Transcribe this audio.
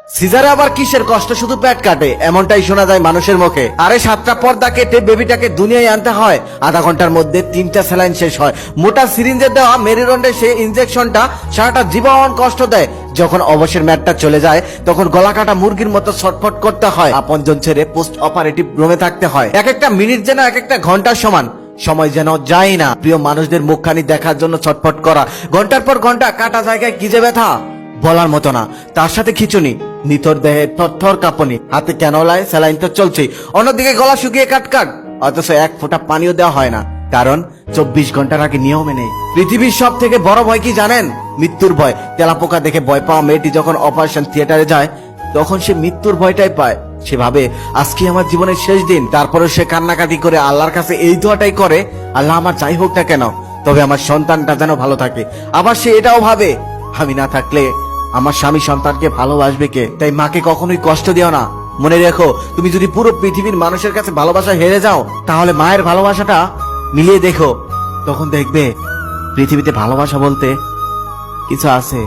সিজারে আবার কিসের কষ্ট, শুধু পেট কাটে, এমনটাই শোনা যায় মানুষের মুখে। আরে 7টা পর্দা কেটে বেবিটাকে দুনিয়ায় আনতে হয়, আধা ঘন্টার মধ্যে 3টা স্যালাইন শেষ হয়। মোটা সিরিঞ্জে দেওয়া মেরিরন্ডে সেই ইনজেকশনটা সারাটা জীবন কষ্ট দেয়। যখন অবসর ম্যাটটা চলে যায় তখন গলা কাটা মুরগির মতো ছটফট করতে হয়, আপনজন ছেড়ে পোস্ট অপারেটিভ রুমে থাকতে হয়। এক একটা মিনিট যেন এক একটা ঘন্টার সমান, সময় যেন যায় না। প্রিয় মানুষদের মুখখানি দেখার জন্য ছটফট করা, ঘন্টার পর ঘন্টা কাটা জায়গায় কি যে ব্যথা বলার মতো না। তার সাথে খিচুনি, নিথর দেহে থরথর কাঁপুনি, হাতে ক্যানোলায় স্যালাইন তো চলছেই, অন্যদিকে গলা শুকিয়ে কাটকাট, অথচ এক ফোঁটা পানিও দেওয়া হয় না, কারণ 24 ঘন্টার আগে নিয়মে নেই। পৃথিবীর সব থেকে বড় ভয় কি জানেন? মৃত্যুর ভয়। তেলাপোকা দেখে ভয় পাওয়া মেয়েটি যখন অপারেশন থিয়েটারে যায় তখন সে মৃত্যুর ভয়টাই পায়। সে ভাবে আজকে আমার জীবনের শেষ দিন। তারপরে সে কান্নাকাটি করে আল্লাহর কাছে এই দোয়াটাই করে, আল্লাহ আমার যাই হোক না কেন, তবে আমার সন্তানটা যেন ভালো থাকে। আবার সে এটাও ভাবে, আমি না থাকলে আমার স্বামী সন্তানকে ভালোবাসবে কে? তাই মাকে কখনোই কষ্ট দিও না। মনে রেখো, তুমি যদি পুরো পৃথিবীর মানুষের কাছে ভালোবাসা হেরে যাও, তাহলে মায়ের ভালোবাসাটা মিলিয়ে দেখো, তখন দেখবে পৃথিবীতে ভালোবাসা বলতে কিছু আছে।